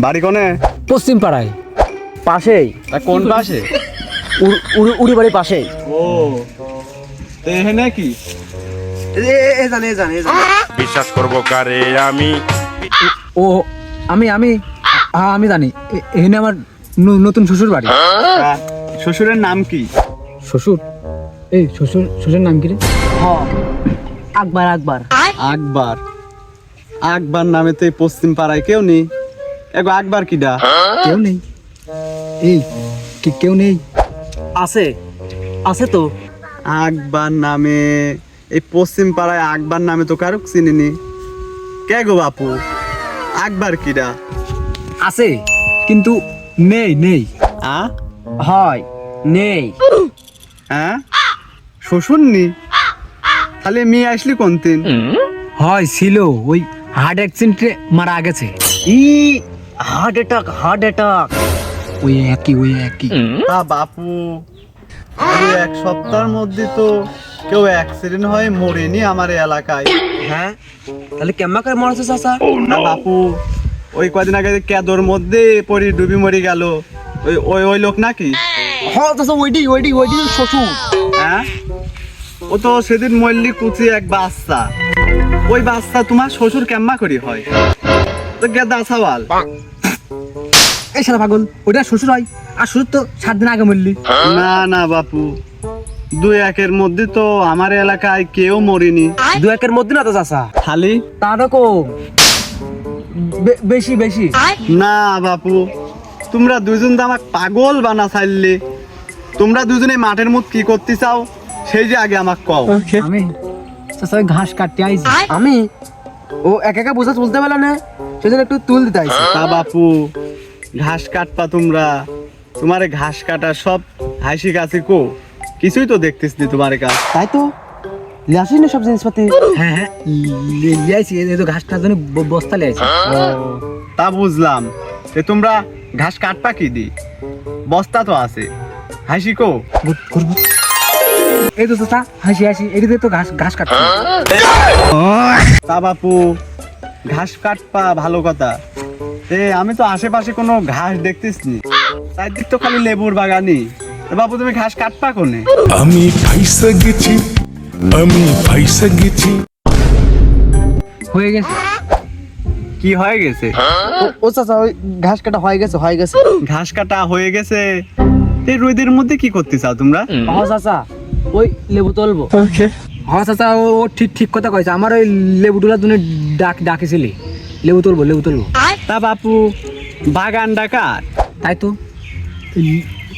বাড়ি কোনে? পশ্চিম পাড়ায়। পাশেই। তা কোন পাশে? উড়ি বাড়ির পাশেই। ও তো এখানে কি? জানে বিশ্বাস করবো কারে আমি? ও আমি জানি এখানে আমার নতুন শ্বশুর বাড়ি। শ্বশুরের নাম কি? শ্বশুর শ্বশুরের নাম কি রে? আকবর। আকবর। আকবর নামে তো এই পশ্চিম পাড়ায় কেউ নেই। এগো আকবর কিডা? কেউ নেই। এই কেউ নেই? আছে তো। আকবর নামে এই পশ্চিম পাড়ায় আকবর নামে তো কারুক চিনিনি। কে গো বাপু? আকবর কিডা? আছে কিন্তু নেই। হয় নেই। হ্যাঁ শ্বশুর নি? তাহলে মেয়ে আসলি কোন দিন? হয় ছিল, ওই হার্ট অ্যাক্সিডেন্টে মারা গেছে। Heart attack. ওই একই। তা বাপু এই এক সপ্তাহের মধ্যে তো কেউ অ্যাক্সিডেন্ট হয়ে মরেনি আমার এই এলাকায়। হ্যাঁ তাহলে কেমন করে মরছে চাচা? না বাপু ওই কদিন আগে কেদর মধ্যে পড়ি ডুবি মরি গেল, ওই লোক নাকি? হ্যাঁ চাচা ওইটি শ্বশুর। হ্যাঁ ও তো সেদিন মল্লি কুচি এক বাচ্চা। ওই বাচ্চা তোমার শ্বশুর কেম্মা করি হয়? তো গেদা সওয়াল। এই শালা পাগল, ওটা শ্বশুর হয়, আর শ্বশুর তো 7 দিন আগে মরলি। না বাপু, 2-1 মধ্যে তো আমার এলাকায় কেউ মরেনি। 2-1 মধ্যে না তো চাচা, খালি তারও কম, বেশি। না বাপু, তোমরা দুজন তো আমাকে পাগল বানা চাইলে। তোমরা দুজনে মাঠের মধ্যে কি করতে চাও সেই যে আগে আমাকে কও। আমি চাচা ওই ঘাস কাটতে আইছি। আমি ও একা বোঝা তুলতে পারলে না, সেজন্য একটু তুল দিতে আইছি। তা বাপু ঘাস কাটপা তোমরা, তোমারে ঘাস কাটা সব হাসি কাছে কো, কিছুই তো দেখতেছ নি তোমার কাজ। তাই তো লিয়াছিস না সব জিনিসপাতি? হ্যাঁ লিয়াইছি, এই তো ঘাস কাটার জন্য বস্তা লিয়াইছি। তা বুঝলাম, যে তোমরা ঘাস কাটপা কি দি? বস্তা তো আছে, হাসি কো। এই তো চাচা হাসি এদিকে তো ঘাস কাটছি। তা বাপু ঘাস কাটপা ভালো কথা, আমি তো আশেপাশে কোনো ঘাস দেখতেছ নি, চারদিক তো খালি লেবুর বাগানি। বাপু তুমি ঘাস কাটপা কোনে? আমি ফাইসা গেছি। হয়ে গেছে। কি হয়ে গেছে? ও চাচা ওই ঘাস কাটা হয়ে গেছে। ঘাস কাটা হয়ে গেছে। এই রোদের মধ্যে কি করতে চাও তোমরা? ও চাচা ওই লেবু তুলবো। হ্যাঁ চাচা ও ঠিক কথা কইছে, আমার ওই লেবু তোলার জন্য ডাকিছিলি। লেবু তুলবো। তা বাপু বাগান ডাকার? তাই তো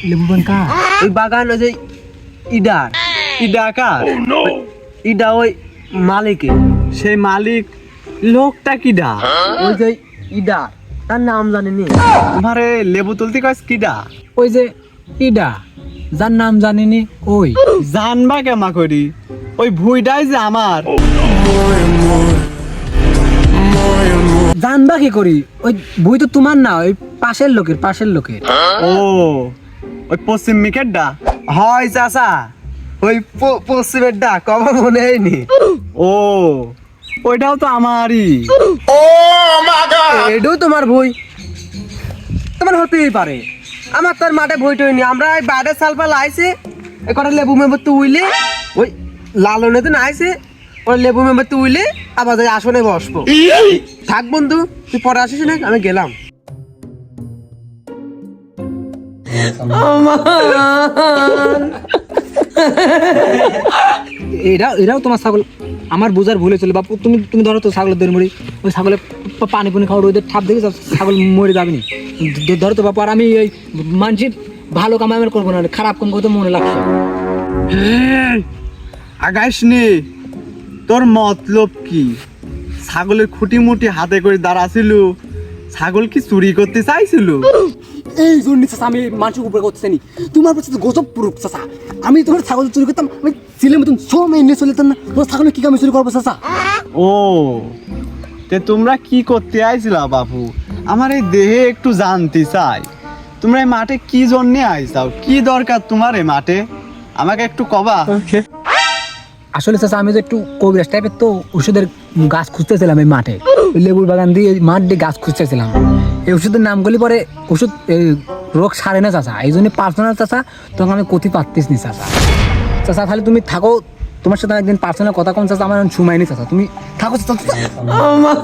লেবু বাগান কার? ওই বাগান ওই যে ইডার ডাকার? ইডা ওই মালিকে। সেই মালিক লোকটা কিডা? ওই যে ইডার, তার নাম জানিনি। তোমারে লেবু তুলতে কয় কিডা? ওই যে ইডা, যার নাম জানিনি। ওই জানবা কেমা করি? ওই ভুইটাই যে আমার। জানবা কি করি? ওই বই তো তোমার না, ওই পাশের লোকের। ও ওই পশ্চিম মিকেটটা? হয় চাচা ওই পশ্চিমের ডাক কবে মনে হয়নি। ও ওইটাও তো আমারই। এটাও তোমার বই? তোমার হতেই পারে, আমার তার মাঠে বই টইনি। আমরা এই বাইরের সালপাল আইছে, এ কটা লেবু মেম্বার তুইলে ওই লালনে তো আইছে, ওই লেবু মেম্বার তুইলে আবার যাই আসনে বসবো। থাক বন্ধু, তুই পরে আসিস না, আমি গেলাম। এরাও তোমার ছাগল। আমার বোঝার ভুলে চলে বাপু। তুমি ধরো তো ছাগলের দৌড় মরি, ওই ছাগলে পানি খাওয়ার ওদের ঠাপ দেখে ছাগল মরে যাবে নি। ধরো তো বাপু। আর আমি এই মানসিক ভালো কামাই করবো না, খারাপ কাম করতে মনে লাগছে। আগাইস নি, তোর মতলব কি? ছাগলের খুঁটি মুটি হাতে করে দাঁড়াছিল, ছাগল কি চুরি করতে চাইছিল? এই জন্য চাচা আমি মানুষের উপরে করতেছি। তোমার কাছে গজব প্রুফ চাচা। আমি তোমার ছাগল চুরি করতাম, আমি ছেলের মতন নিয়ে চলতাম না। তোমার ছাগল কি কামে চুরি করবো চাচা? ও তে তোমরা কি করতে আইছিলা বাপু? আমার এই দেহে একটু জানতে চাই, তোমরা এই মাঠে কি জন্য আইছাও? কি দরকার তোমার এই মাঠে? আমাকে একটু কবা। আসলে চাচা আমি তো একটু কবিরাজ টাইপের, তো ওষুধের গাছ খুঁজতেছিলাম এই মাঠে। লেবুর বাগান দিয়ে মাঠ দিয়ে গাছ খুঁজতেছিলাম। এই ওষুধের নাম করলে পরে ওষুধ এই রোগ সারে না চাচা, এই জন্য পার্সোনাল চাচা তখন আমি কতি পারতিস নি চাচা। চাচা তাহলে তুমি থাকো, তোমার সাথে একদিন পার্সোনাল কথা কম চাচা, আমার এখন সময় নেই চাচা, তুমি থাকো চাচা। আমার